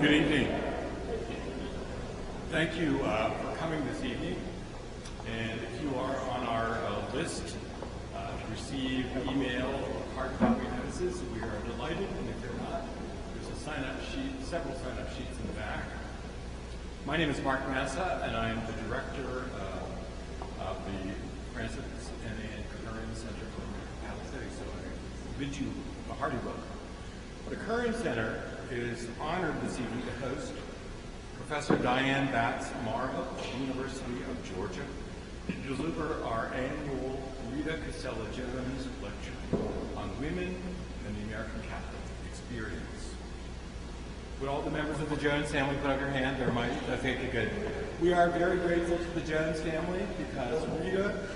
Good evening. Thank you for coming this evening. And if you are on our list to receive email or hard copy notices, we are delighted. And if you're not, there's a sign-up sheet, several sign-up sheets in the back. My name is Mark Massa, and I am the director of the Francis and Anne Curran Center for American Catholic Studies. So I bid you a hearty welcome. The Curran Center is honored this evening to host Professor Diane Batts Morrow of the University of Georgia to deliver our annual Rita Cassella Jones lecture on women and the American Catholic experience. Would all the members of the Jones family put up your hand? There might. Okay, good. We are very grateful to the Jones family because Rita,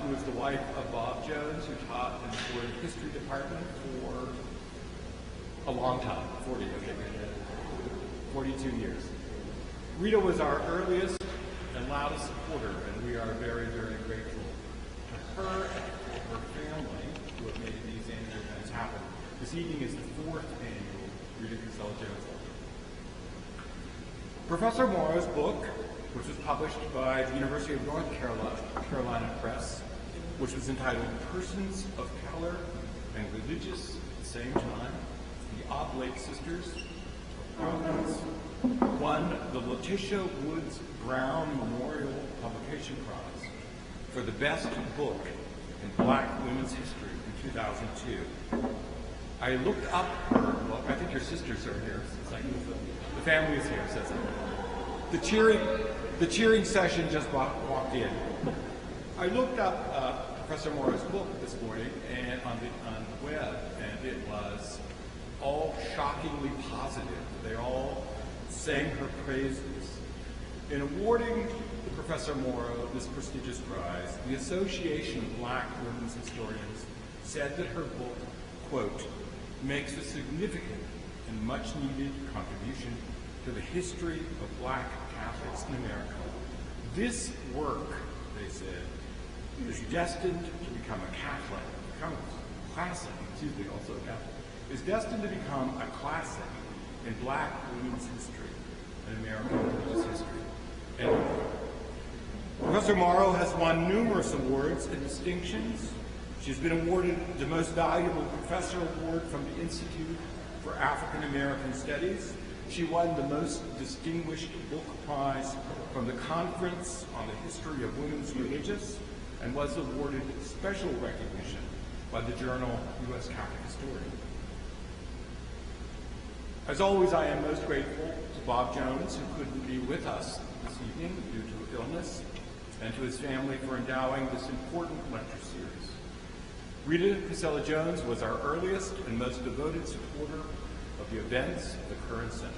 who is the wife of Bob Jones, who taught in the Ford History Department for a long time, 42 years. Rita was our earliest and loudest supporter, and we are very, very grateful to her and her family who have made these annual events happen. This evening is the 4th annual Rita Cassella Jones lecture. Professor Morrow's book, which was published by the University of North Carolina Press, which was entitled Persons of Color and Religious at the Same Time, the Oblate Sisters of Providence, won the Letitia Woods Brown Memorial Publication Prize for the best book in Black women's history in 2002. I looked up her book. I think your sisters are here. It's like the family is here, says it. The cheering session just walked in. I looked up Professor Morrow's book this morning and on the web, and it was all shockingly positive. They all sang her praises. In awarding Professor Morrow this prestigious prize, the Association of Black Women's Historians said that her book, quote, makes a significant and much-needed contribution to the history of Black Catholics in America. This work, they said, is destined to become a Catholic, also a Catholic, is destined to become a classic in Black women's history and American religious history. And Professor Morrow has won numerous awards and distinctions. She's been awarded the Most Valuable Professor Award from the Institute for African American Studies. She won the Most Distinguished Book Prize from the Conference on the History of Women's Religious and was awarded special recognition by the journal U.S. Catholic Historian. As always, I am most grateful to Bob Jones, who couldn't be with us this evening due to illness, and to his family for endowing this important lecture series. Rita Cassella Jones was our earliest and most devoted supporter of the events of the Curran Center.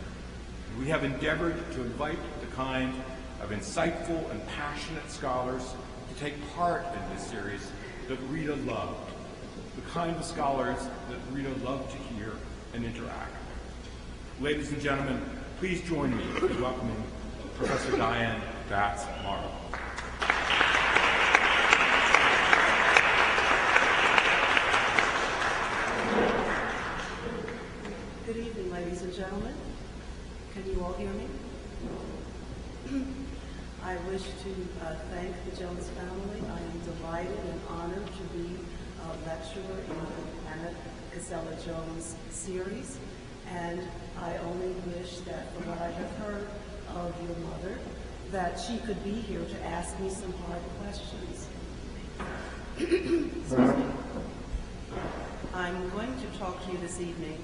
We have endeavored to invite the kind of insightful and passionate scholars to take part in this series that Rita loved, the kind of scholars that Rita loved to hear and interact with. Ladies and gentlemen, please join me in welcoming Professor Diane Batts Morrow. Good evening, ladies and gentlemen. Can you all hear me? I wish to thank the Jones family. I am delighted and honored to be a lecturer in the Anna Cassella Jones series. And I only wish that from what I have heard of your mother, that she could be here to ask me some hard questions. Excuse me. I'm going to talk to you this evening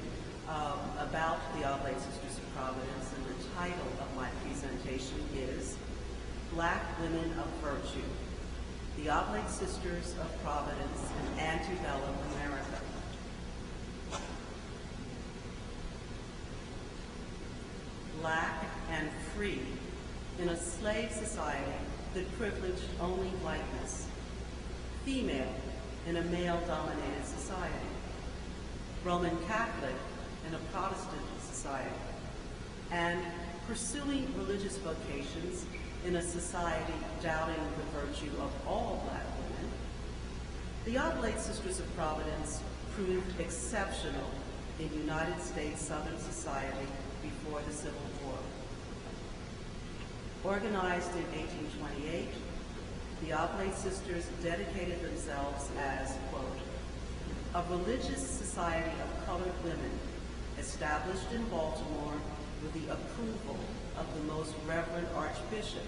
about the Oblate Sisters of Providence, and the title of my presentation is Black Women of Virtue, the Oblate Sisters of Providence in Antebellum America. Black and free in a slave society that privileged only whiteness, female in a male-dominated society, Roman Catholic in a Protestant society, and pursuing religious vocations in a society doubting the virtue of all Black women. The Oblate Sisters of Providence proved exceptional in United States Southern society before the Civil War. Organized in 1828, the Oblate Sisters dedicated themselves as, quote, a religious society of colored women established in Baltimore with the approval of the Most Reverend Archbishop,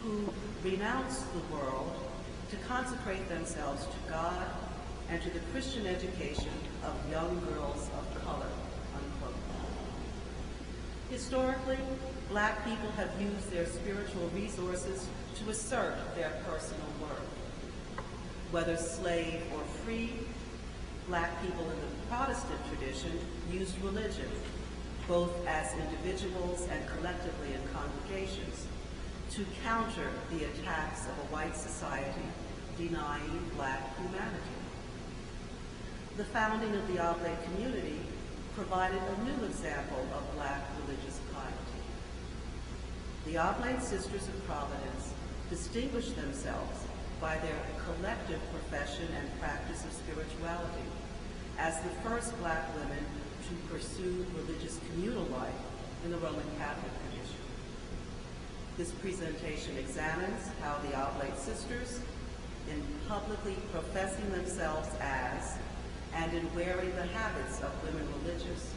who renounced the world to consecrate themselves to God and to the Christian education of young girls of color, unquote. Historically, Black people have used their spiritual resources to assert their personal worth. Whether slave or free, Black people in the Protestant tradition used religion, both as individuals and collectively in congregations, to counter the attacks of a white society denying Black humanity. The founding of the Oblate community provided a new example of Black religious piety. The Oblate Sisters of Providence distinguished themselves by their collective profession and practice of spirituality as the first Black women to pursue religious communal life in the Roman Catholic tradition. This presentation examines how the Oblate Sisters, in publicly professing themselves as and in wearing the habits of women religious,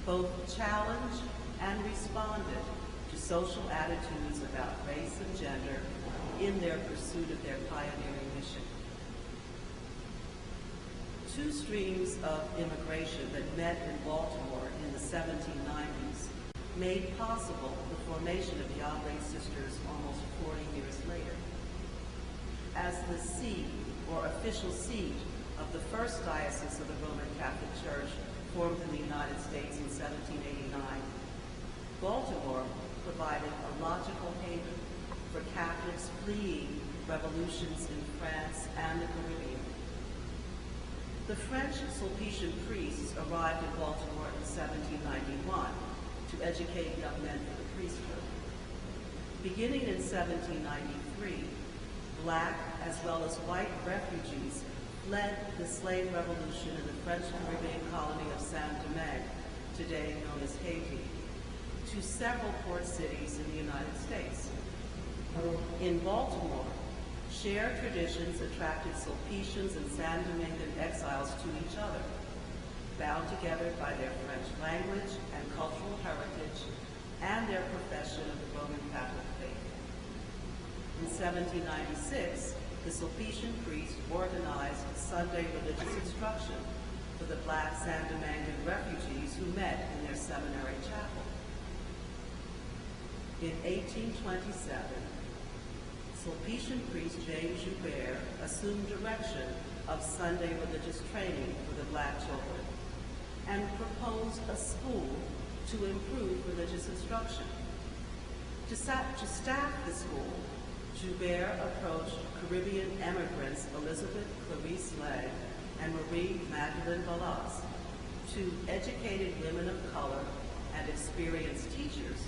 both challenged and responded to social attitudes about race and gender in their pursuit of their pioneering mission. Two streams of immigration that met in Baltimore in the 1790s made possible the formation of the Oblate Sisters almost 40 years later. As the seat, or official seat, of the first diocese of the Roman Catholic Church formed in the United States in 1789, Baltimore provided a logical haven for Catholics fleeing revolutions in France and the Caribbean. The French Sulpician priests arrived in Baltimore in 1791 to educate young men for the priesthood. Beginning in 1793, Black as well as white refugees led the slave revolution in the French Caribbean colony of Saint-Domingue, today known as Haiti, to several port cities in the United States. In Baltimore, shared traditions attracted Sulpicians and Saint-Dominguean exiles to each other, bound together by their French language and cultural heritage and their profession of the Roman Catholic faith. In 1796, the Sulpician priest organized Sunday religious instruction for the Black Saint-Dominguean refugees who met in their seminary chapel. In 1827, Sulpician priest James Joubert assumed direction of Sunday religious training for the Black children and proposed a school to improve religious instruction. To staff the school, Joubert approached Caribbean immigrants Elizabeth Clarice Lang and Marie Magdalene Ballas, two educated women of color and experienced teachers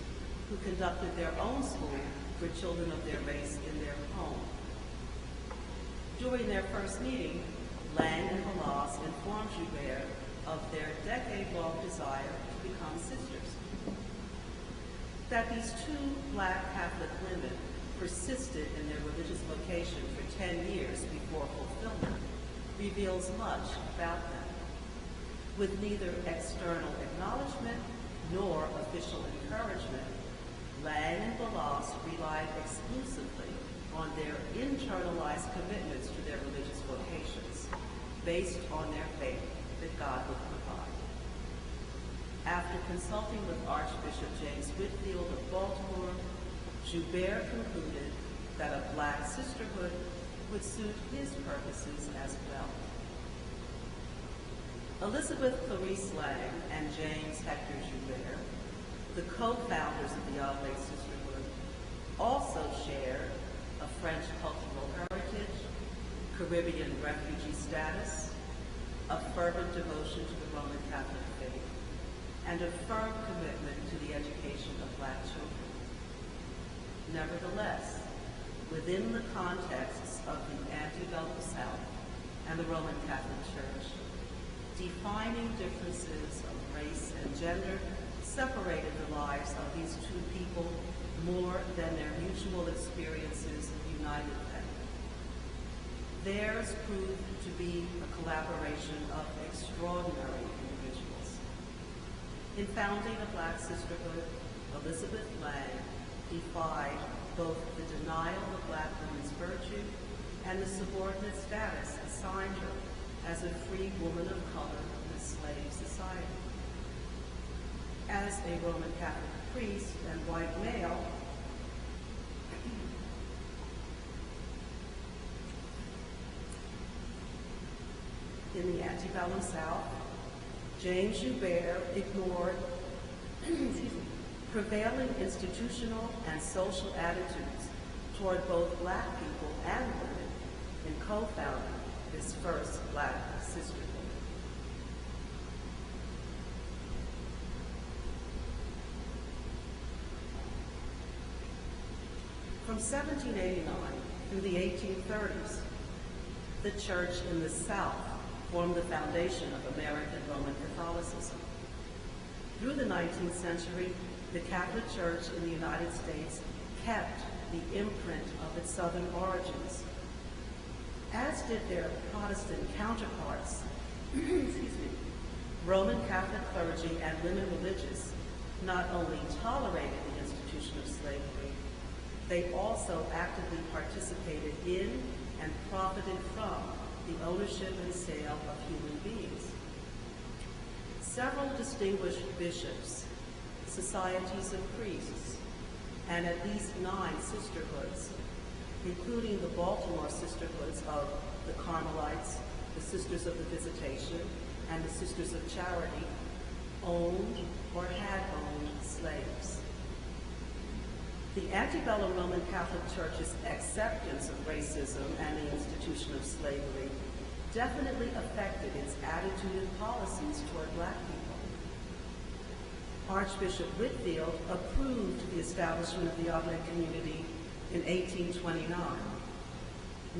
who conducted their own school for children of their race in their home. During their first meeting, Lang and Ballas informed Joubert of their decade-long desire to become sisters. That these two Black Catholic women persisted in their religious vocation for 10 years before fulfillment reveals much about them. With neither external acknowledgement nor official encouragement, Lang and Ballas relied exclusively on their internalized commitments to their religious vocations, based on their faith that God would provide. After consulting with Archbishop James Whitfield of Baltimore, Joubert concluded that a Black sisterhood would suit his purposes as well. Elizabeth Clarice Lang and James Hector Joubert, the co-founders of the Oblate Sisterhood, also shared a French cultural heritage, Caribbean refugee status, a fervent devotion to the Roman Catholic faith, and a firm commitment to the education of Black children. Nevertheless, within the contexts of the Antebellum South and the Roman Catholic Church, defining differences of race and gender separated the lives of these two people more than their mutual experiences united them. Theirs proved to be a collaboration of extraordinary individuals. In founding a Black sisterhood, Elizabeth Lang defied both the denial of Black women's virtue and the subordinate status assigned her as a free woman of color in a slave society. As a Roman Catholic priest and white male, in the antebellum South, James Joubert ignored prevailing institutional and social attitudes toward both Black people and women in co-founding this first Black sisterhood. From 1789 through the 1830s, the church in the South formed the foundation of American Roman Catholicism. Through the 19th century, the Catholic Church in the United States kept the imprint of its Southern origins, as did their Protestant counterparts. Roman Catholic clergy and women religious not only tolerated the institution of slavery, they also actively participated in and profited from the ownership and sale of human beings. Several distinguished bishops, societies of priests, and at least 9 sisterhoods, including the Baltimore sisterhoods of the Carmelites, the Sisters of the Visitation, and the Sisters of Charity, owned or had owned slaves. The antebellum Roman Catholic Church's acceptance of racism and the institution of slavery definitely affected its attitude and policies toward Black people. Archbishop Whitefield approved the establishment of the Oblate community in 1829.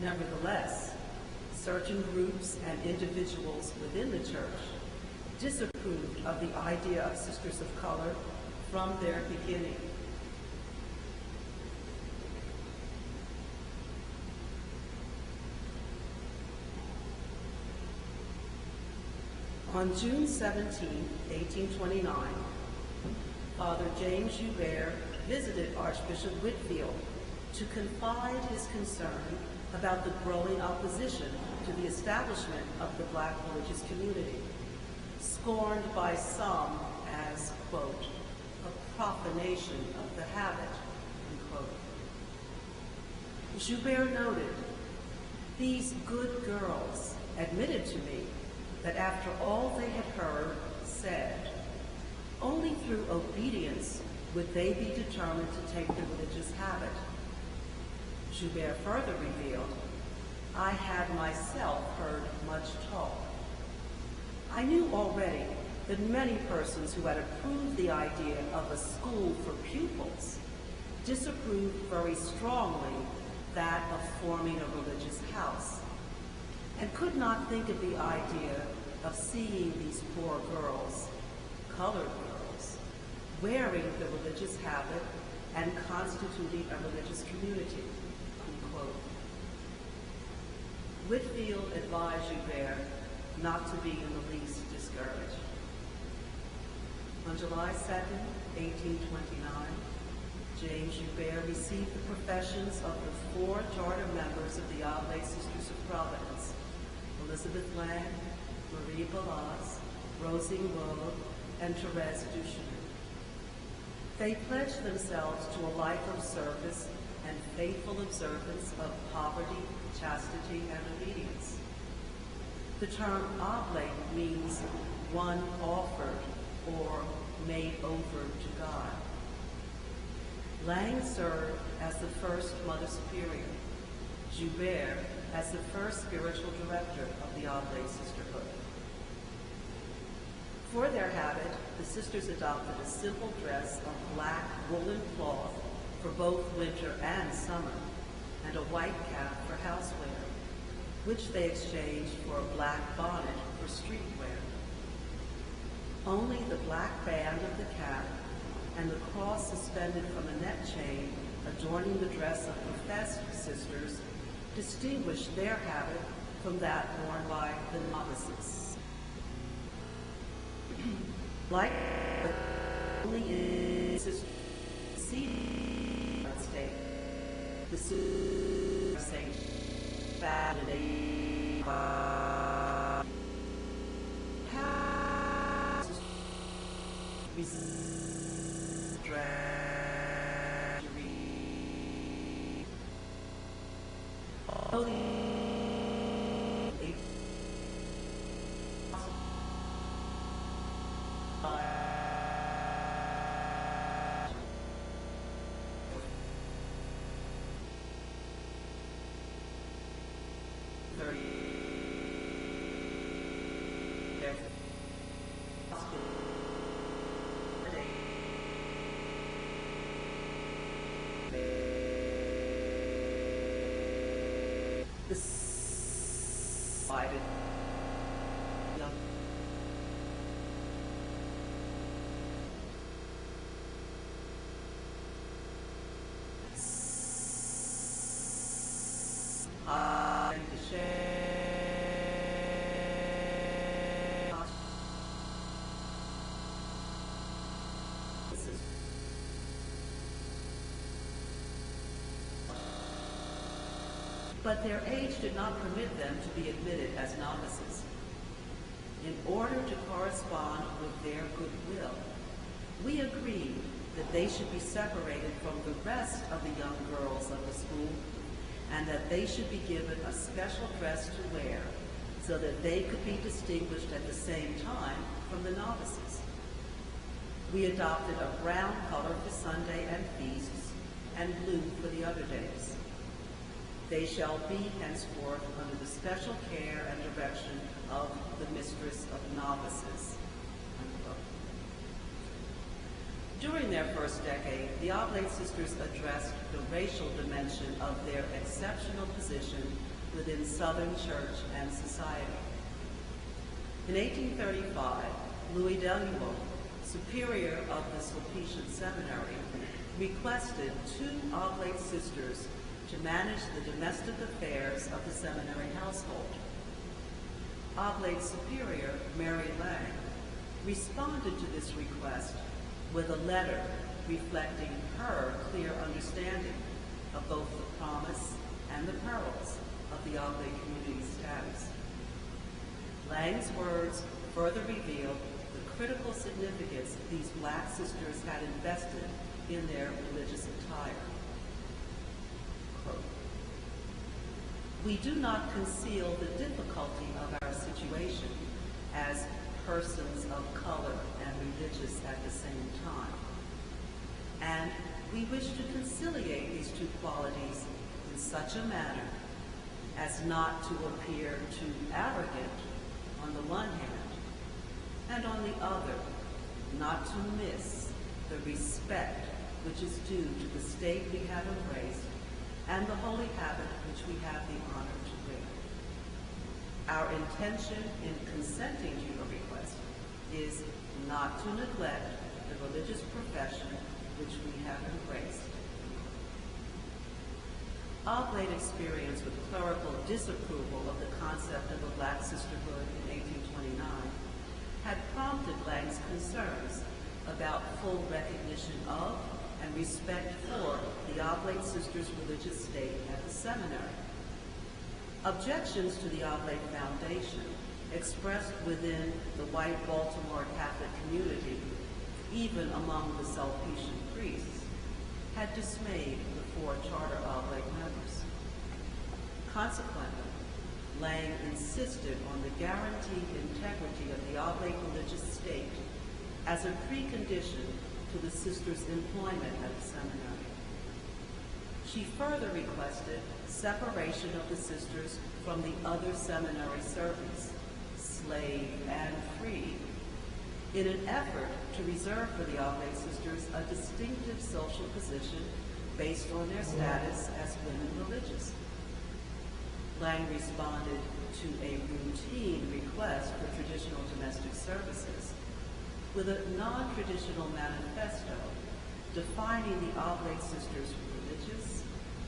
Nevertheless, certain groups and individuals within the church disapproved of the idea of sisters of color from their beginning. On June 17, 1829, Father James Joubert visited Archbishop Whitefield to confide his concern about the growing opposition to the establishment of the Black religious community, scorned by some as, quote, a profanation of the habit, unquote. Joubert noted, "These good girls admitted to me that after all they had heard said, only through obedience would they be determined to take the religious habit." Joubert further revealed, "I had myself heard much talk. I knew already that many persons who had approved the idea of a school for pupils disapproved very strongly that of forming a religious house, and could not think of the idea of seeing these poor girls, colored girls, wearing the religious habit and constituting a religious community," unquote. Whitefield advised Joubert not to be in the least discouraged. On July 2nd, 1829, James Joubert received the professions of the 4 charter members of the Oblate Sisters of Providence: Elizabeth Lang, Marie Ballas, Rosie Rowe, and Therese Duchesne. They pledged themselves to a life of service and faithful observance of poverty, chastity, and obedience. The term oblate means one offered or made over to God. Lang served as the first Mother Superior, Joubert as the first spiritual director of the Oblate Sisterhood. For their habit, the sisters adopted a simple dress of black woolen cloth for both winter and summer, and a white cap for housewear, which they exchanged for a black bonnet for street wear. Only the black band of the cap and the cross suspended from a neck chain adorning the dress of professed sisters distinguish their habit from that worn by the novices. Like only in sister state, the saint validate the sided young and the share but their age did not permit them to be admitted as novices. In order to correspond with their goodwill, we agreed that they should be separated from the rest of the young girls of the school and that they should be given a special dress to wear so that they could be distinguished at the same time from the novices. We adopted a brown color for Sunday and feasts and blue for the other days. They shall be henceforth under the special care and direction of the mistress of novices. Unquote. During their first decade, the Oblate Sisters addressed the racial dimension of their exceptional position within Southern church and society. In 1835, Louis Delumeau, superior of the Sulpician Seminary, requested 2 Oblate Sisters to manage the domestic affairs of the seminary household. Oblate Superior Mary Lang responded to this request with a letter reflecting her clear understanding of both the promise and the perils of the Oblate community status. Lang's words further revealed the critical significance these black sisters had invested in their religious attire. Quote, "We do not conceal the difficulty of our situation as persons of color and religious at the same time, and we wish to conciliate these 2 qualities in such a manner as not to appear too arrogant on the one hand, and on the other, not to miss the respect which is due to the state we have embraced and the holy habit which we have the honor to wear. Our intention in consenting to your request is not to neglect the religious profession which we have embraced." Oblate experience with clerical disapproval of the concept of a black sisterhood in 1829 had prompted Lang's concerns about full recognition of and respect for the Oblate Sisters' religious state at the seminary. Objections to the Oblate Foundation, expressed within the white Baltimore Catholic community, even among the Sulpician priests, had dismayed the 4 charter Oblate members. Consequently, Lang insisted on the guaranteed integrity of the Oblate religious state as a precondition to the sisters' employment at the seminary. She further requested separation of the sisters from the other seminary servants, slave and free, in an effort to reserve for the Oblate Sisters a distinctive social position based on their status as women religious. Lang responded to a routine request for traditional domestic services with a non-traditional manifesto defining the Oblate Sisters' religious,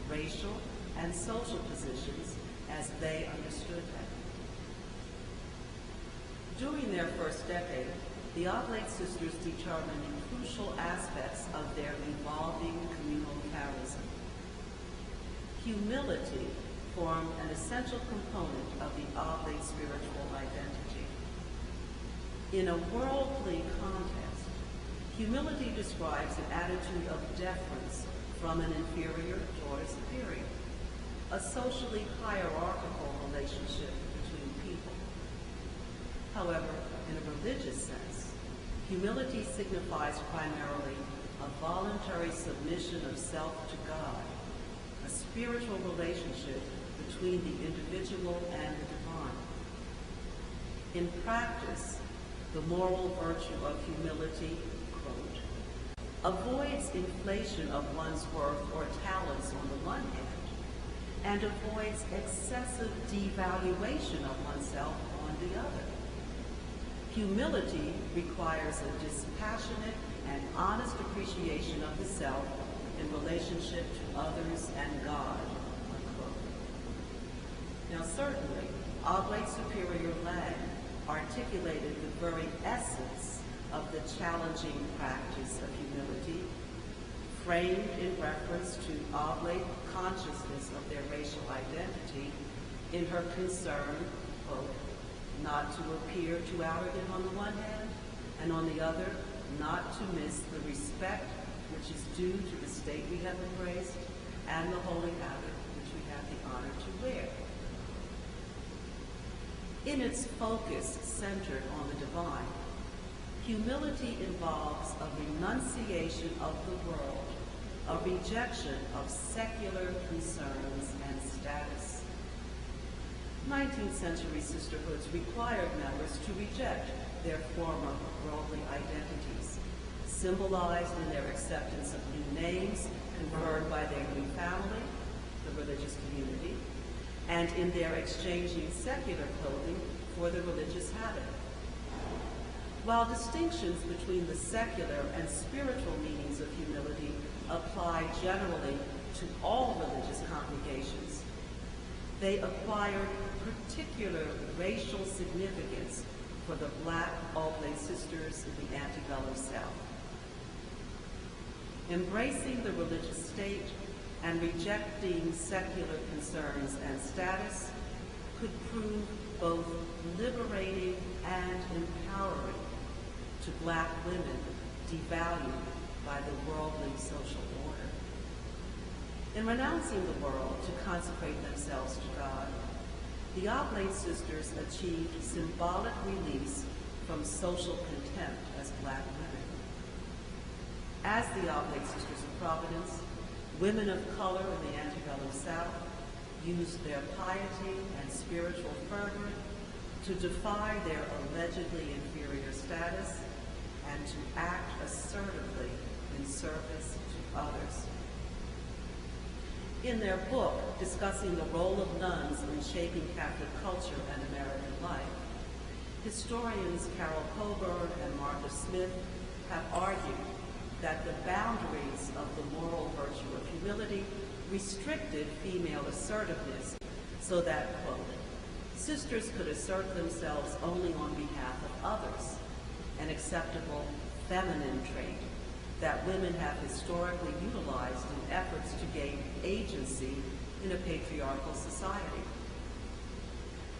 racial, and social positions as they understood them. During their first decade, the Oblate Sisters determined crucial aspects of their evolving communal charism. Humility formed an essential component of the Oblate spiritual identity. In a worldly context, humility describes an attitude of deference from an inferior toward a superior, a socially hierarchical relationship between people. However, in a religious sense, humility signifies primarily a voluntary submission of self to God, a spiritual relationship between the individual and the divine. In practice, the moral virtue of humility, quote, avoids inflation of one's worth or talents on the one hand, and avoids excessive devaluation of oneself on the other. Humility requires a dispassionate and honest appreciation of the self in relationship to others and God, unquote. Now certainly, Oblate Superior Lang articulated the very essence of the challenging practice of humility, framed in reference to Oblate consciousness of their racial identity in her concern, quote, not to appear too arrogant on the one hand, and on the other, not to miss the respect which is due to the state we have embraced and the holy habit which we have the honor to wear. In its focus centered on the divine, humility involves a renunciation of the world, a rejection of secular concerns and status. 19th century sisterhoods required members to reject their former worldly identities, symbolized in their acceptance of new names conferred by their new family, the religious community, and in their exchanging secular clothing for the religious habit. While distinctions between the secular and spiritual meanings of humility apply generally to all religious congregations, they acquired particular racial significance for the Black Oblate Sisters in the Antebellum South. Embracing the religious state and rejecting secular concerns and status could prove both liberating and empowering to Black women devalued by the worldly social order. In renouncing the world to consecrate themselves to God, the Oblate Sisters achieved symbolic release from social contempt as Black women. As the Oblate Sisters of Providence, women of color in the Antebellum South used their piety and spiritual fervor to defy their allegedly inferior status and to act assertively in service to others. In their book, discussing the role of nuns in shaping Catholic culture and American life, historians Carol Coburn and Martha Smith have argued that the boundaries of the moral virtue of humility restricted female assertiveness so that, quote, sisters could assert themselves only on behalf of others, an acceptable feminine trait that women have historically utilized in efforts to gain agency in a patriarchal society.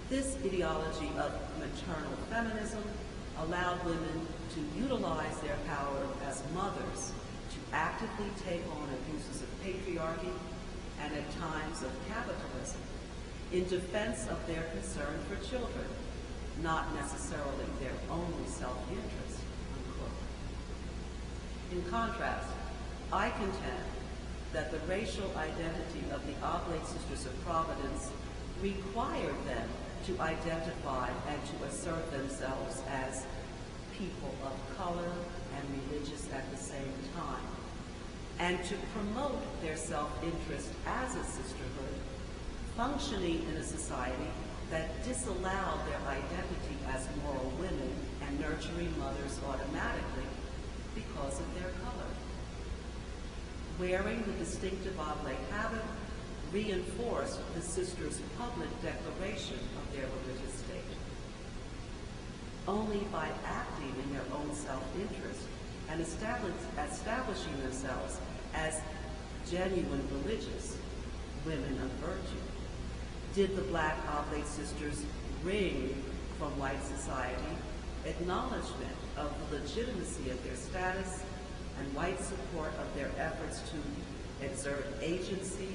This ideology of maternal feminism allowed women to utilize their power as mothers to actively take on abuses of patriarchy and at times of capitalism in defense of their concern for children, not necessarily their own self-interest, unquote. In contrast, I contend that the racial identity of the Oblate Sisters of Providence required them to identify and to assert themselves as people of color and religious at the same time, and to promote their self-interest as a sisterhood, functioning in a society that disallowed their identity as moral women and nurturing mothers automatically because of their color. Wearing the distinctive oblate habit reinforced the sisters' public declaration of their religious state. Only by acting in their own self-interest and establishing themselves as genuine religious women of virtue did the Black Oblate Sisters wring from white society acknowledgement of the legitimacy of their status and white support of their efforts to exert agency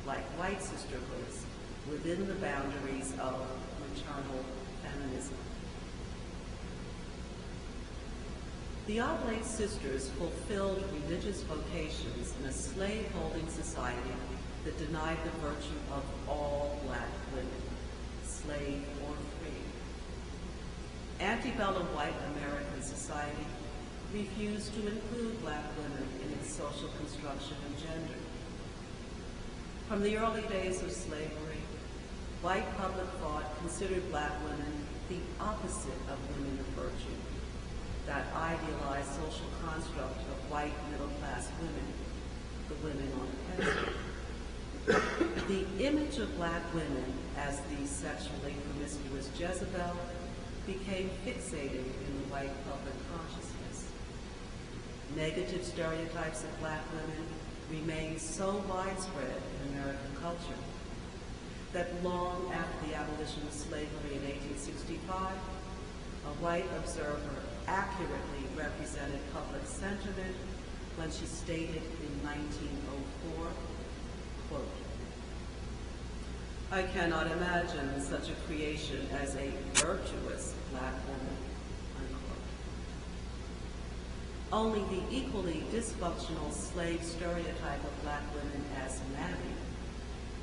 like white sisterhoods within the boundaries of maternal feminism. The Oblate Sisters fulfilled religious vocations in a slave-holding society that denied the virtue of all Black women, slave or free. Antebellum white American society refused to include Black women in its social construction and gender. From the early days of slavery, white public thought considered Black women the opposite of women of virtue, that idealized social construct of white middle-class women, the women on the pedestal. The image of Black women as the sexually promiscuous Jezebel became fixated in the white public consciousness. Negative stereotypes of Black women remained so widespread in American culture that long after the abolition of slavery in 1865, a white observer accurately represented public sentiment when she stated in 1904, quote, "I cannot imagine such a creation as a virtuous Black woman," unquote. Only the equally dysfunctional slave stereotype of Black women as Mammy,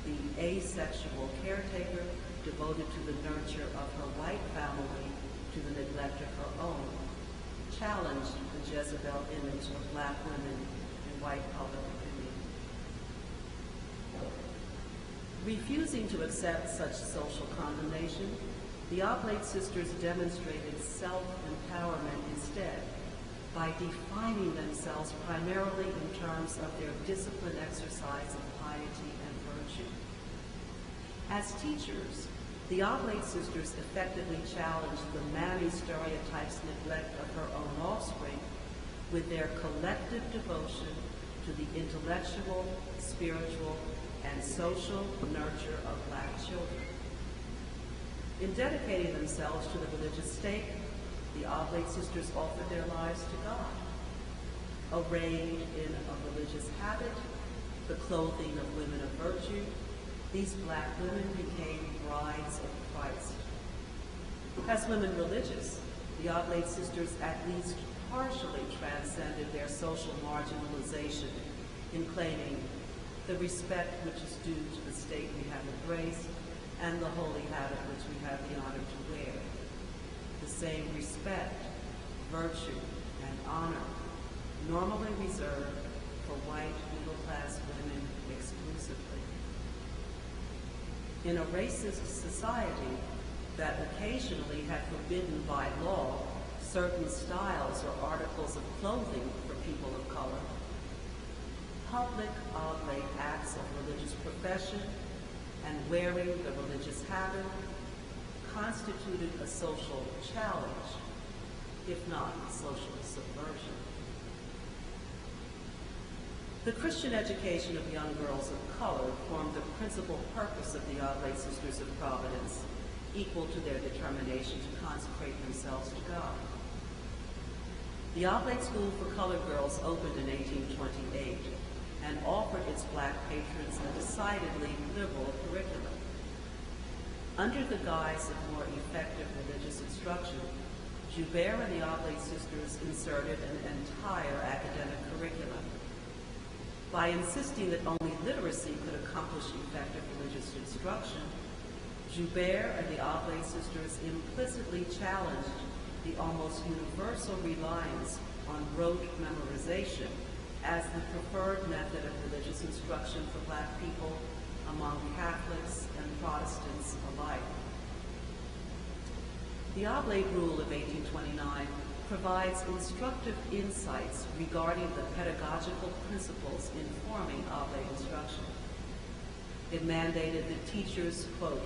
the asexual caretaker devoted to the nurture of her white family to the neglect of her own, challenged the Jezebel image of Black women in white public opinion. Refusing to accept such social condemnation, the Oblate Sisters demonstrated self-empowerment instead by defining themselves primarily in terms of their disciplined exercise of piety and virtue. As teachers, the Oblate Sisters effectively challenged the Mammy stereotype's neglect of her own offspring with their collective devotion to the intellectual, spiritual, and social nurture of Black children. In dedicating themselves to the religious stake, the Oblate Sisters offered their lives to God. Arrayed in a religious habit, the clothing of women of virtue, these Black women became brides of Christ. As women religious, the Oblate Sisters at least partially transcended their social marginalization in claiming the respect which is due to the state we have embraced and the holy habit which we have the honor to wear. The same respect, virtue, and honor normally reserved for white middle-class women exclusively. In a racist society that occasionally had forbidden by law certain styles or articles of clothing for people of color, public oblate acts of religious profession and wearing the religious habit constituted a social challenge, if not social subversion. The Christian education of young girls of color formed the principal purpose of the Oblate Sisters of Providence, equal to their determination to consecrate themselves to God. The Oblate School for Colored Girls opened in 1828 and offered its Black patrons a decidedly liberal curriculum. Under the guise of more effective religious instruction, Joubert and the Oblate Sisters inserted an entire academic curriculum. By insisting that only literacy could accomplish effective religious instruction, Joubert and the Oblate Sisters implicitly challenged the almost universal reliance on rote memorization as the preferred method of religious instruction for Black people among Catholics and Protestants alike. The Oblate Rule of 1829 provides instructive insights regarding the pedagogical principles informing Oblate instruction. It mandated that teachers, quote,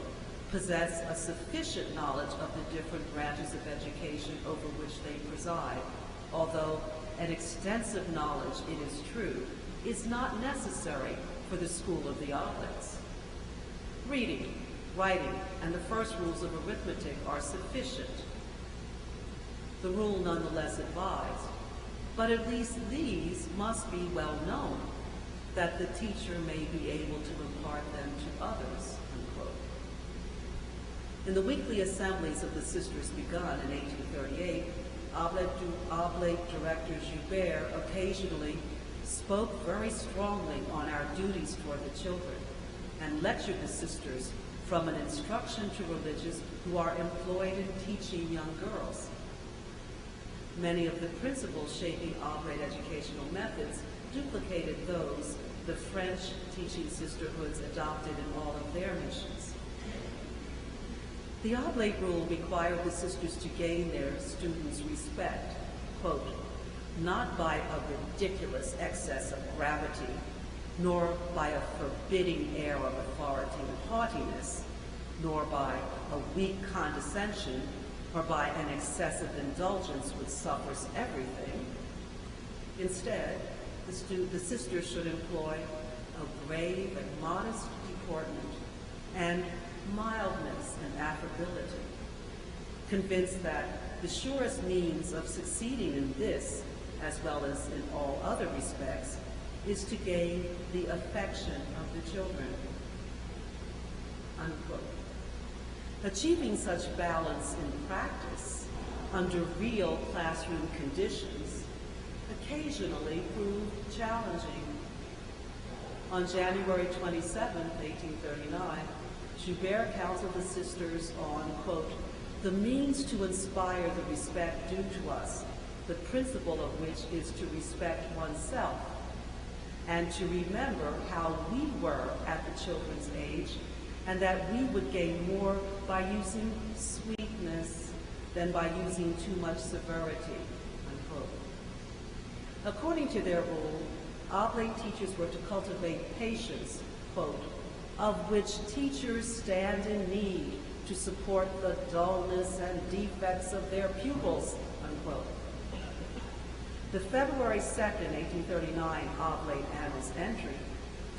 possess a sufficient knowledge of the different branches of education over which they preside, although an extensive knowledge, it is true, is not necessary for the school of the Oblates. Reading, writing, and the first rules of arithmetic are sufficient. The rule nonetheless advised, but at least these must be well known, that the teacher may be able to impart them to others, unquote. In the weekly assemblies of the sisters begun in 1838, Oblate Director Joubert occasionally spoke very strongly on our duties toward the children and lectured the sisters from an instruction to religious who are employed in teaching young girls. Many of the principles shaping Oblate educational methods duplicated those the French teaching sisterhoods adopted in all of their missions. The Oblate Rule required the sisters to gain their students' respect, quote, not by a ridiculous excess of gravity, nor by a forbidding air of authority and haughtiness, nor by a weak condescension, or by an excessive indulgence which suffers everything. Instead, the sisters should employ a grave and modest deportment and mildness and affability, convinced that the surest means of succeeding in this, as well as in all other respects, is to gain the affection of the children, unquote. Achieving such balance in practice under real classroom conditions occasionally proved challenging. On January 27, 1839, Joubert counseled the sisters on, quote, the means to inspire the respect due to us, the principle of which is to respect oneself, and to remember how we were at the children's age, and that we would gain more by using sweetness than by using too much severity, unquote. According to their rule, Oblate teachers were to cultivate patience, quote, of which teachers stand in need to support the dullness and defects of their pupils, unquote. The February 2nd, 1839 Oblate Annals entry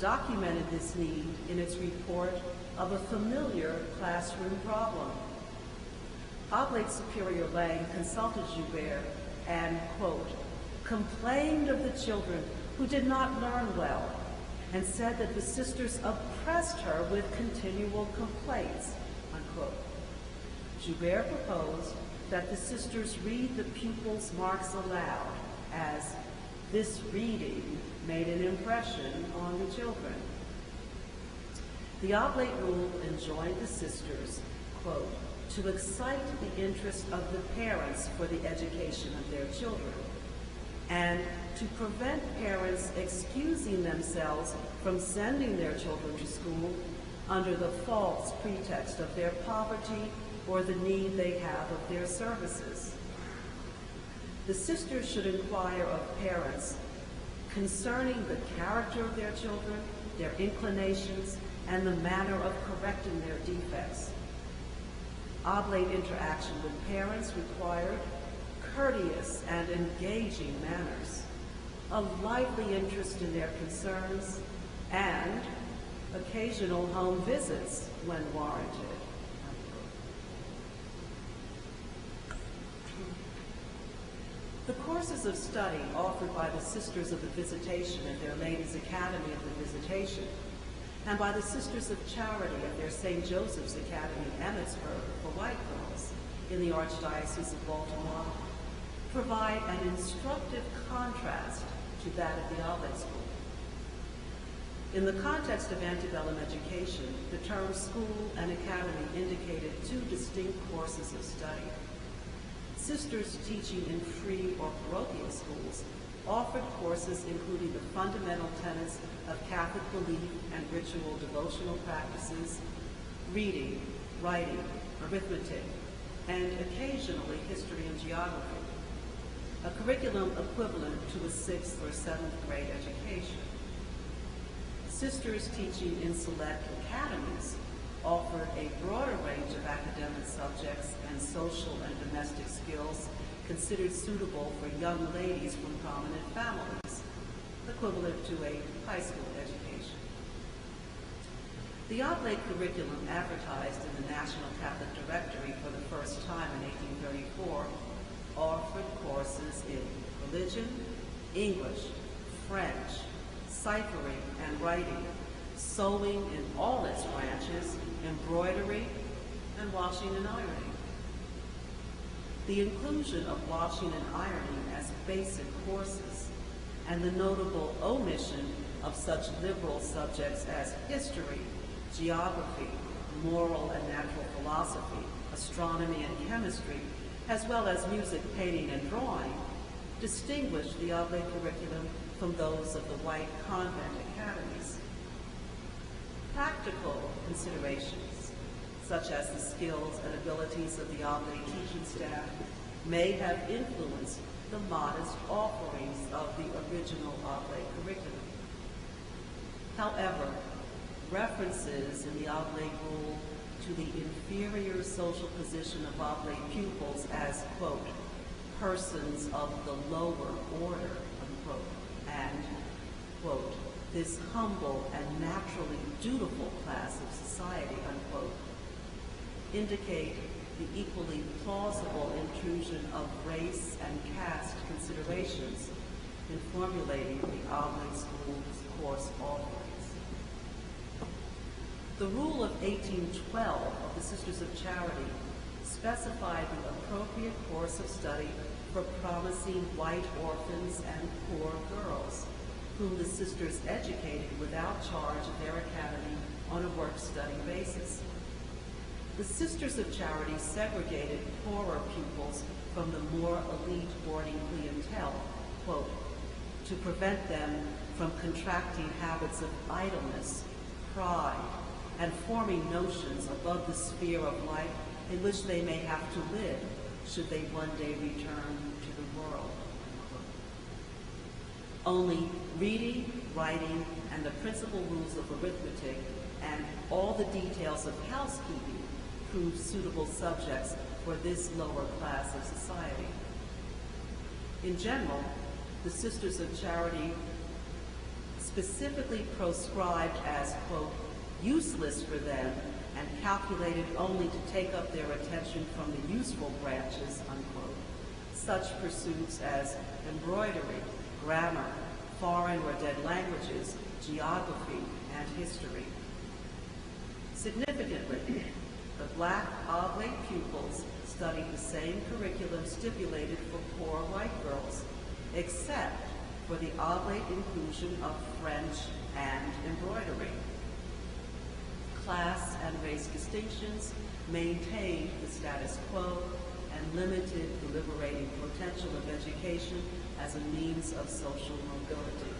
documented this need in its report of a familiar classroom problem. Oblate Superior Lang consulted Joubert and, quote, complained of the children who did not learn well and said that the sisters oppressed her with continual complaints, unquote. Joubert proposed that the sisters read the pupils' marks aloud, as this reading made an impression on the children. The Oblate Rule enjoined the sisters, quote, to excite the interest of the parents for the education of their children, and to prevent parents excusing themselves from sending their children to school under the false pretext of their poverty or the need they have of their services. The sisters should inquire of parents concerning the character of their children, their inclinations, and the manner of correcting their defects. Oblate interaction with parents required courteous and engaging manners, a lively interest in their concerns, and occasional home visits when warranted. The courses of study offered by the Sisters of the Visitation at their Ladies' Academy of the Visitation and by the Sisters of Charity at their St. Joseph's Academy, Emmitsburg, for white girls in the Archdiocese of Baltimore provide an instructive contrast to that of the Oblate School. In the context of antebellum education, the term school and academy indicated two distinct courses of study. Sisters teaching in free or parochial schools offered courses including the fundamental tenets of Catholic belief and ritual devotional practices, reading, writing, arithmetic, and occasionally history and geography, a curriculum equivalent to a 6th or 7th grade education. Sisters teaching in select academies offered a broader range of academic subjects and social and domestic skills considered suitable for young ladies from prominent families, equivalent to a high school education. The Oblate curriculum, advertised in the National Catholic Directory for the first time in 1834, offered courses in religion, English, French, ciphering and writing, sewing in all its branches, embroidery, and washing and ironing. The inclusion of washing and ironing as basic courses and the notable omission of such liberal subjects as history, geography, moral and natural philosophy, astronomy and chemistry, as well as music, painting, and drawing, distinguished the Oblate curriculum from those of the white convent academies. Practical considerations, such as the skills and abilities of the Oblate teaching staff, may have influenced the modest offerings of the original Oblate curriculum. However, references in the Oblate rule to the inferior social position of Oblate pupils as, quote, persons of the lower order, unquote, and, quote, this humble and naturally dutiful class of society, unquote, indicate the equally plausible intrusion of race and caste considerations in formulating the Oblate School's course offerings. The rule of 1812 of the Sisters of Charity specified the appropriate course of study for promising white orphans and poor girls, whom the sisters educated without charge at their academy on a work-study basis. The Sisters of Charity segregated poorer pupils from the more elite boarding clientele, quote, to prevent them from contracting habits of idleness, pride, and forming notions above the sphere of life in which they may have to live should they one day return to the world. Only reading, writing, and the principal rules of arithmetic and all the details of housekeeping proved suitable subjects for this lower class of society. In general, the Sisters of Charity specifically proscribed as, quote, useless for them and calculated only to take up their attention from the useful branches, unquote, such pursuits as embroidery, grammar, foreign or dead languages, geography, and history. Significantly, the Black Oblate pupils studied the same curriculum stipulated for poor white girls, except for the Oblate inclusion of French and embroidery. Class and race distinctions maintained the status quo and limited the liberating potential of education as a means of social mobility.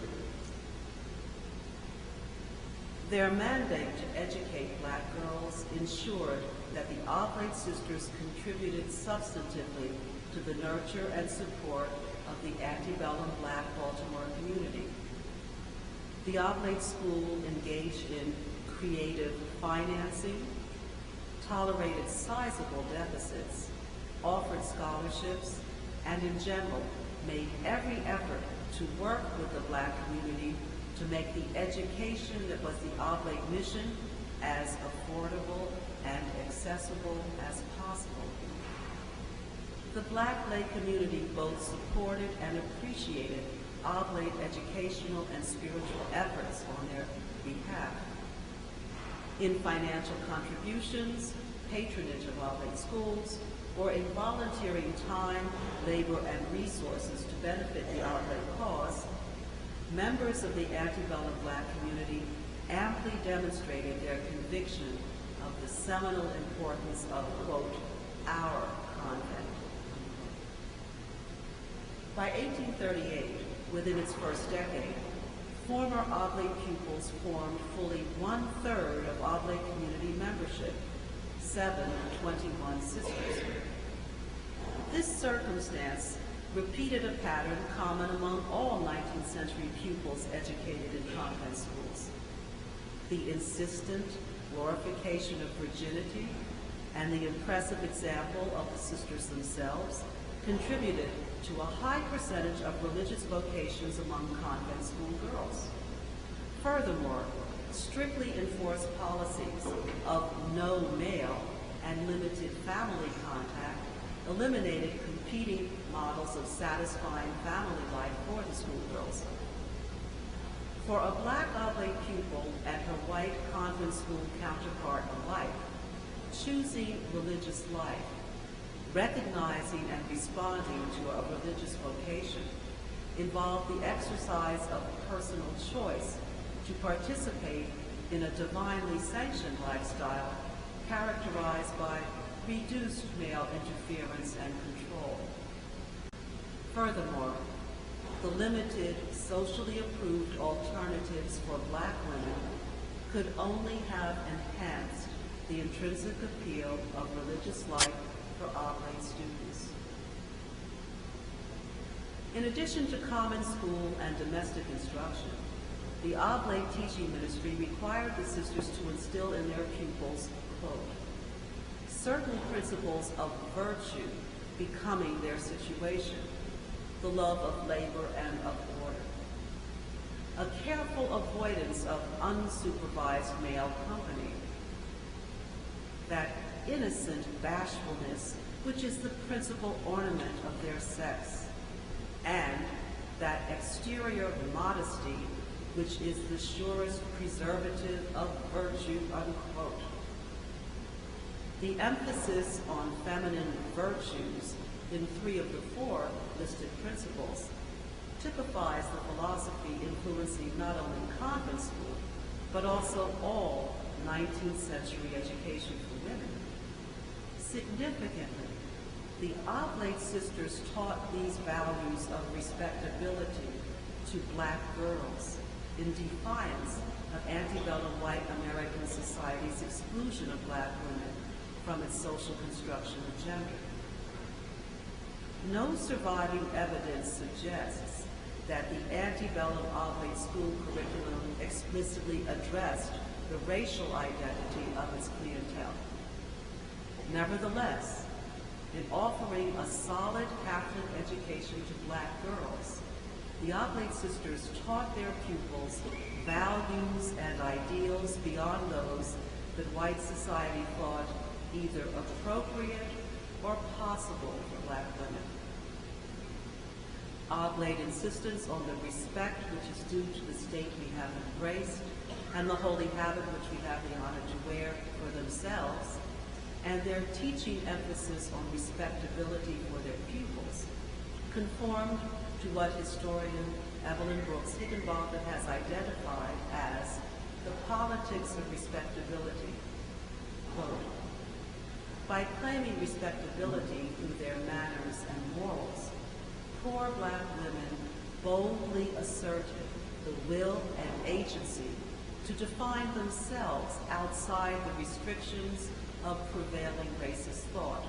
Their mandate to educate Black girls ensured that the Oblate sisters contributed substantively to the nurture and support of the antebellum Black Baltimore community. The Oblate School engaged in creative financing, tolerated sizable deficits, offered scholarships, and in general made every effort to work with the Black community to make the education that was the Oblate mission as affordable and accessible as possible. The Black lay community both supported and appreciated Oblate educational and spiritual efforts on their behalf. In financial contributions, patronage of Oblate schools, or in volunteering time, labor, and resources to benefit the Oblate cause, members of the antebellum Black community amply demonstrated their conviction of the seminal importance of, quote, our convent. By 1838, within its first decade, former Oblate pupils formed fully 1/3 of Oblate community membership, 7 of 21 sisters. This circumstance repeated a pattern common among all 19th century pupils educated in convent schools. The insistent glorification of virginity and the impressive example of the sisters themselves contributed to a high percentage of religious vocations among convent school girls. Furthermore, strictly enforced policies of no male and limited family contact eliminated competing models of satisfying family life for the schoolgirls. For a black oblate pupil and her white convent school counterpart alike, choosing religious life, recognizing and responding to a religious vocation, involved the exercise of personal choice to participate in a divinely sanctioned lifestyle characterized by reduced male interference and control. Furthermore, the limited socially approved alternatives for black women could only have enhanced the intrinsic appeal of religious life for oblate students. In addition to common school and domestic instruction, the oblate teaching ministry required the sisters to instill in their pupils, quote, certain principles of virtue becoming their situation, the love of labor and of order, a careful avoidance of unsupervised male company, that innocent bashfulness which is the principal ornament of their sex, and that exterior modesty which is the surest preservative of virtue, unquote. The emphasis on feminine virtues in 3 of the 4 listed principles typifies the philosophy influencing not only convent school, but also all 19th century education for women. Significantly, the Oblate sisters taught these values of respectability to black girls in defiance of antebellum white American society's exclusion of black women from its social construction of gender. No surviving evidence suggests that the antebellum Oblate school curriculum explicitly addressed the racial identity of its clientele. Nevertheless, in offering a solid Catholic education to black girls, the Oblate sisters taught their pupils values and ideals beyond those that white society thought either appropriate or possible for black women. Oblate insistence on the respect which is due to the state we have embraced and the holy habit which we have the honor to wear for themselves, and their teaching emphasis on respectability for their pupils conformed to what historian Evelyn Brooks Higginbotham has identified as the politics of respectability. Quote, by claiming respectability through their manners and morals, poor black women boldly asserted the will and agency to define themselves outside the restrictions of prevailing racist thought.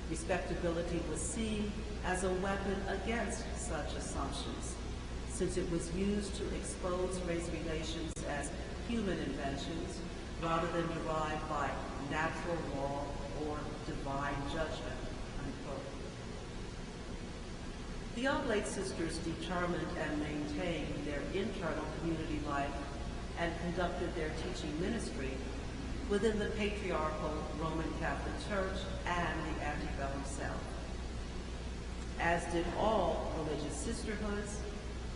Respectability was seen as a weapon against such assumptions, since it was used to expose race relations as human inventions rather than derived by natural law or divine judgment, unquote. The Oblate sisters determined and maintained their internal community life and conducted their teaching ministry within the patriarchal Roman Catholic Church and the Antebellum South. As did all religious sisterhoods,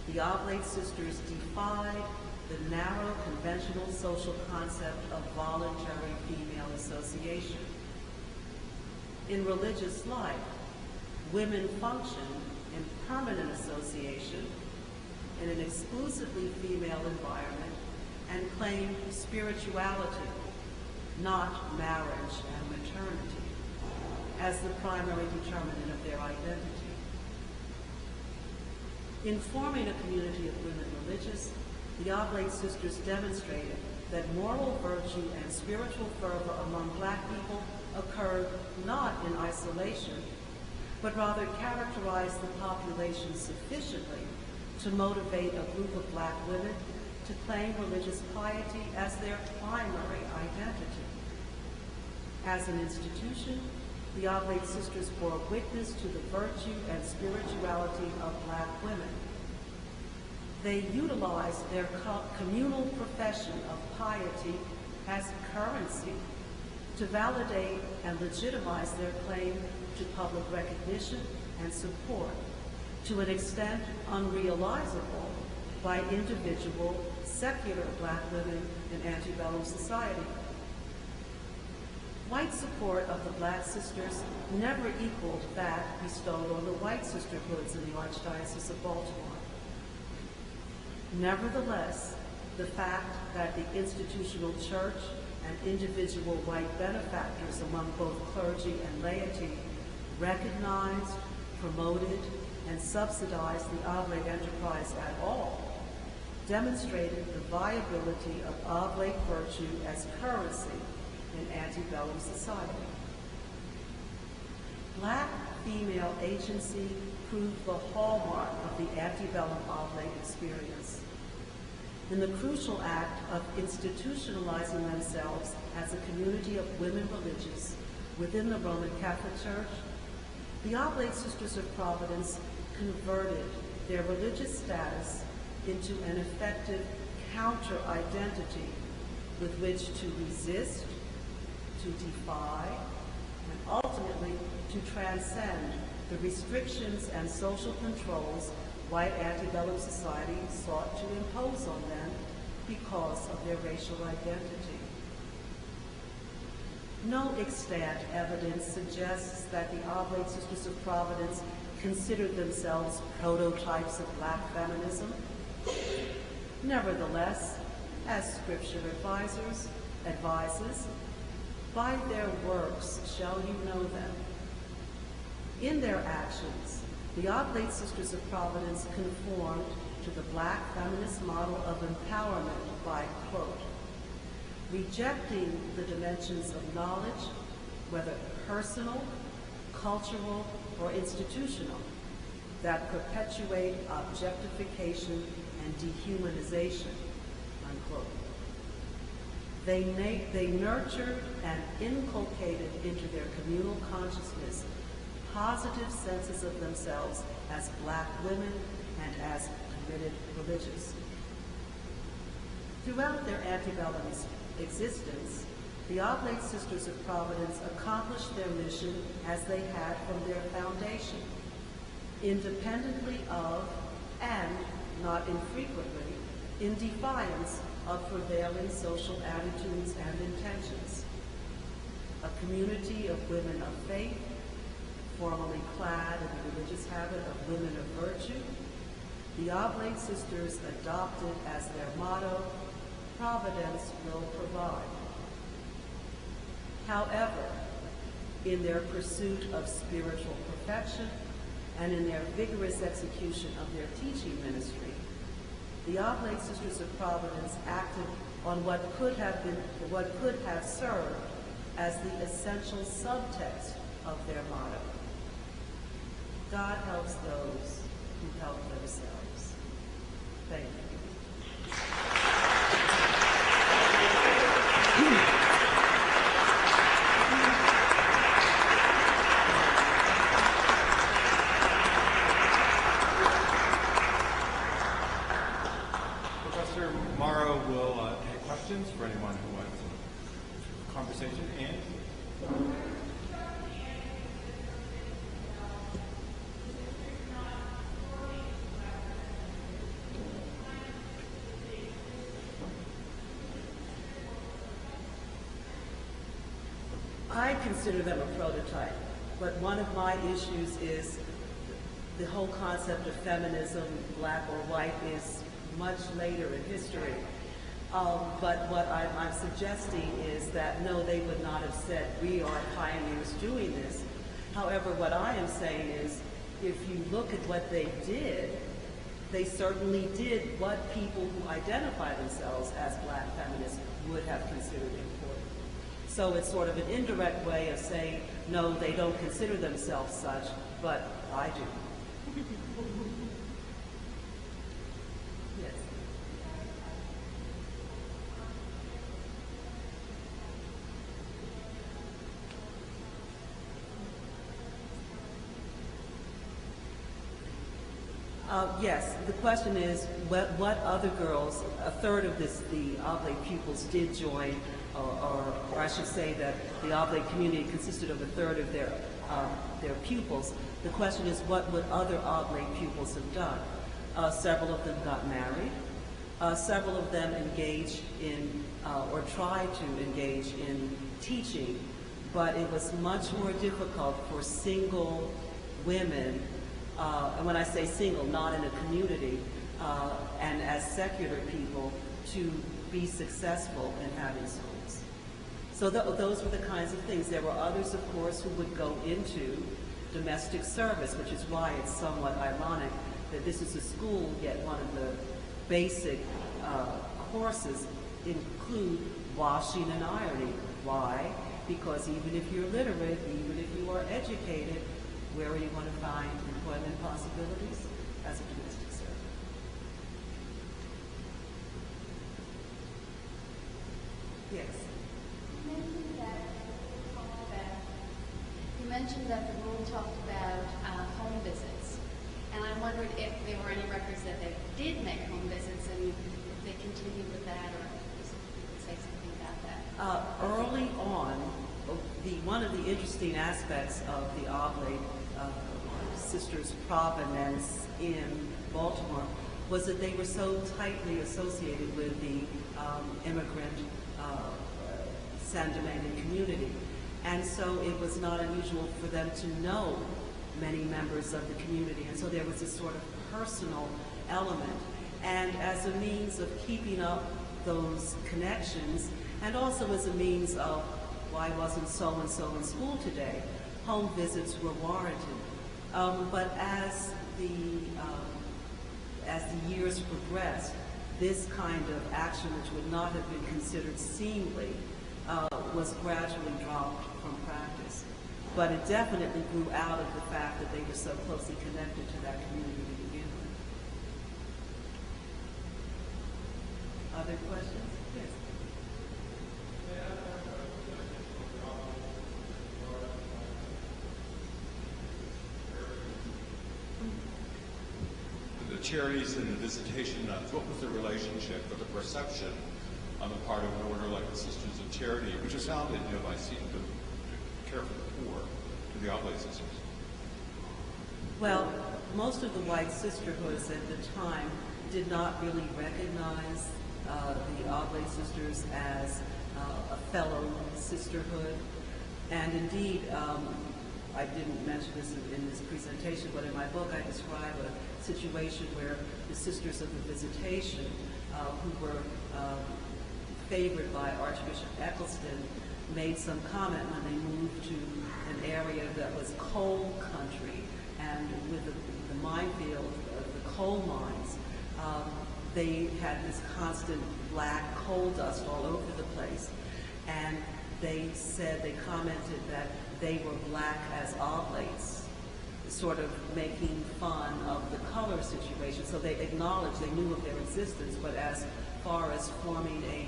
the Oblate sisters defied the narrow conventional social concept of voluntary female association. In religious life, women function in permanent association in an exclusively female environment and claim spirituality, not marriage and maternity, as the primary determinant of their identity. In forming a community of women religious, the Oblate sisters demonstrated that moral virtue and spiritual fervor among black people occurred not in isolation, but rather characterized the population sufficiently to motivate a group of black women to claim religious piety as their primary identity. As an institution, the Oblate Sisters bore witness to the virtue and spirituality of black women. They utilized their communal profession of piety as currency to validate and legitimize their claim to public recognition and support to an extent unrealizable by individual secular black women in antebellum society. White support of the black sisters never equaled that bestowed on the white sisterhoods in the Archdiocese of Baltimore. Nevertheless, the fact that the institutional church and individual white benefactors among both clergy and laity recognized, promoted, and subsidized the oblate enterprise at all demonstrated the viability of oblate virtue as currency in antebellum society. Black female agency proved the hallmark of the antebellum oblate experience. In the crucial act of institutionalizing themselves as a community of women religious within the Roman Catholic Church, the Oblate Sisters of Providence converted their religious status into an effective counter-identity with which to resist, to defy, and ultimately to transcend the restrictions and social controls white antebellum society sought to impose on them because of their racial identity. No extant evidence suggests that the Oblate Sisters of Providence considered themselves prototypes of black feminism. Nevertheless, as Scripture advises, by their works shall you know them. In their actions, the Oblate Sisters of Providence conformed to the black feminist model of empowerment by, quote, rejecting the dimensions of knowledge, whether personal, cultural, or institutional, that perpetuate objectification and dehumanization, unquote. They nurtured and inculcated into their communal consciousness positive senses of themselves as black women and as committed religious. Throughout their antebellum existence, the Oblate Sisters of Providence accomplished their mission as they had from their foundation, independently of, and not infrequently, in defiance of prevailing social attitudes and intentions. A community of women of faith, formally clad in the religious habit of women of virtue, the Oblate Sisters adopted as their motto, Providence will provide. However, in their pursuit of spiritual perfection and in their vigorous execution of their teaching ministry, the Oblate Sisters of Providence acted on what could have served as the essential subtext of their motto. God helps those who help themselves. Thank you. Professor Morrow will take questions for anyone who wants a conversation. And I consider them a prototype, but one of my issues is the whole concept of feminism, black or white, is much later in history. But what I'm suggesting is that no, they would not have said, we are pioneers doing this. However, what I am saying is, if you look at what they did, they certainly did what people who identify themselves as black feminists would have considered important. So it's sort of an indirect way of saying, no, they don't consider themselves such, but I do. Yes. Yes, the question is what other girls, a third of the Oblate pupils did join, or I should say that the Oblate community consisted of a third of their pupils. The question is what would other Oblate pupils have done? Several of them got married. Several of them engaged in, or tried to engage in teaching, but it was much more difficult for single women, and when I say single, not in a community, and as secular people, to be successful in having schools. So those were the kinds of things. There were others, of course, who would go into domestic service, which is why it's somewhat ironic that this is a school, yet one of the basic courses include washing and ironing. Why? Because even if you're literate, even if you are educated, where are you going to find employment possibilities? As a domestic servant. Yes. You mentioned that the rule talked about home visits, and I wondered if there were any records that they did make home visits, and if they continued with that, or if you could say something about that. Early on, one of the interesting aspects of the Oblate Sisters of Providence in Baltimore was that they were so tightly associated with the immigrant San Domingan community. And so it was not unusual for them to know many members of the community. And so there was this sort of personal element. And as a means of keeping up those connections, and also as a means of why wasn't so-and-so in school today, home visits were warranted. But as the years progressed, this kind of action, which would not have been considered seemly, was gradually dropped from practice. But it definitely grew out of the fact that they were so closely connected to that community to begin with. Other questions? Yes. The charities and the visitation nuns, what was the relationship or the perception on the part of an order like the Sisters of Charity, which is founded by seeking to care for the poor, to the Oblate Sisters? Well, most of the white sisterhoods at the time did not really recognize the Oblate Sisters as a fellow sisterhood. And indeed, I didn't mention this in this presentation, but in my book I describe a situation where the Sisters of the Visitation, who were favored by Archbishop Eccleston, made some comment when they moved to an area that was coal country, and with the minefield of the coal mines, they had this constant black coal dust all over the place. And they commented that they were black as oblates, sort of making fun of the color situation. So they acknowledged, they knew of their existence, but as far as forming a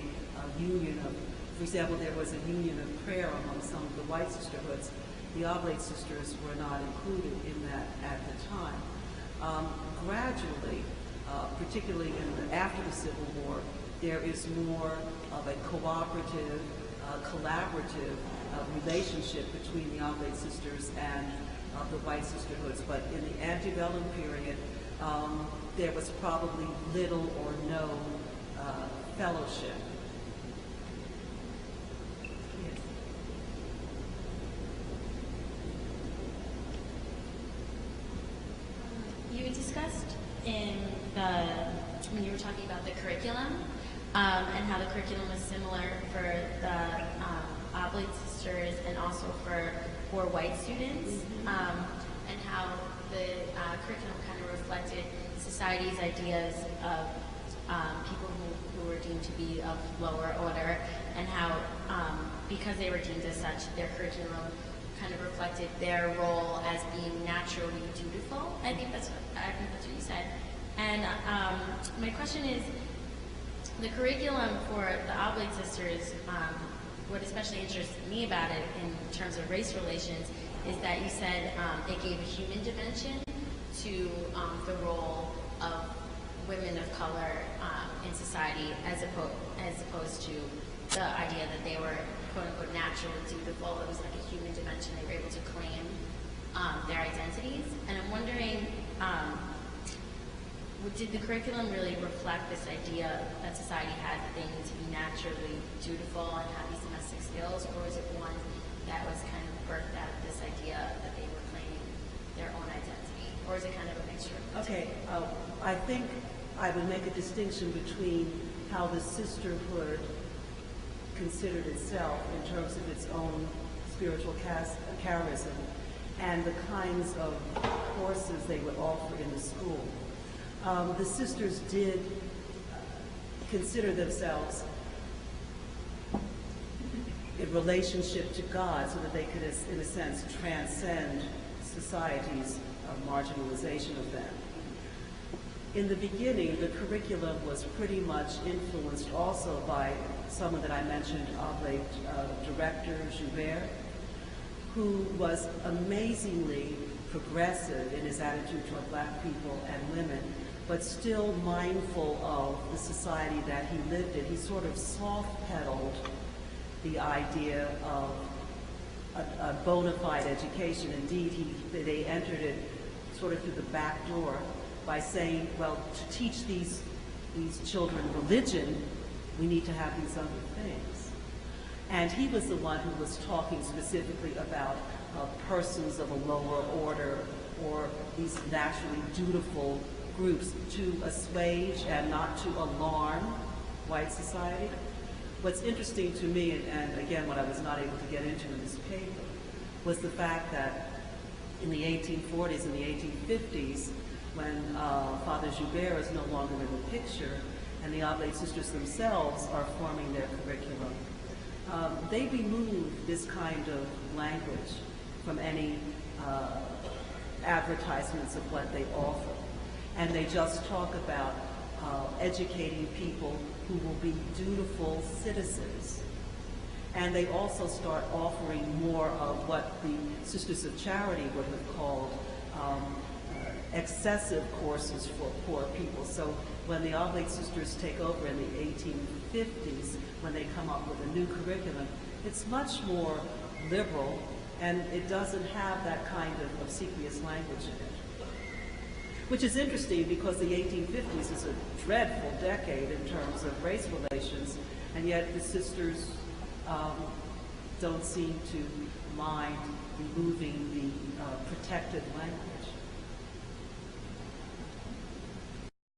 union of, for example, there was a union of prayer among some of the white sisterhoods. The Oblate Sisters were not included in that at the time. Gradually, particularly after the Civil War, there is more of a cooperative, collaborative relationship between the Oblate Sisters and the white sisterhoods. But in the antebellum period, there was probably little or no fellowship. Yes. You discussed when you were talking about the curriculum, and how the curriculum was similar for the Oblate Sisters and also for white students, and how the curriculum kind of reflected society's ideas of people who were deemed to be of lower order, and how because they were deemed as such, their curriculum kind of reflected their role as being naturally dutiful. I think that's what you said. And my question is, the curriculum for the Oblate Sisters, what especially interested me about it in terms of race relations is that you said it gave a human dimension to the role of women of color in society as opposed to the idea that they were quote-unquote naturally dutiful. It was like a human dimension. They were able to claim their identities. And I'm wondering, did the curriculum really reflect this idea that society had that they need to be naturally dutiful and have these domestic skills, or was it one that was kind of birthed out of this idea that they were claiming their own identity, or is it kind of a mixture of the two? Okay, I think I would make a distinction between how the sisterhood considered itself in terms of its own spiritual charism and the kinds of courses they would offer in the school. The sisters did consider themselves in relationship to God so that they could, in a sense, transcend society's marginalization of them. In the beginning, the curriculum was pretty much influenced also by someone that I mentioned, Oblate director Joubert, who was amazingly progressive in his attitude toward black people and women, but still mindful of the society that he lived in. He sort of soft-pedaled the idea of a bona fide education. Indeed, they entered it sort of through the back door by saying, well, to teach these children religion, we need to have these other things. And he was the one who was talking specifically about persons of a lower order or these naturally dutiful groups to assuage and not to alarm white society. What's interesting to me, and again what I was not able to get into in this paper, was the fact that in the 1840s and the 1850s, when Father Joubert is no longer in the picture and the Oblate Sisters themselves are forming their curriculum, they removed this kind of language from any advertisements of what they offer. And they just talk about educating people who will be dutiful citizens. And they also start offering more of what the Sisters of Charity would have called excessive courses for poor people. So when the Oblate Sisters take over in the 1850s, when they come up with a new curriculum, it's much more liberal, and it doesn't have that kind of obsequious language in it. Which is interesting because the 1850s is a dreadful decade in terms of race relations, and yet the sisters don't seem to mind removing the protected language.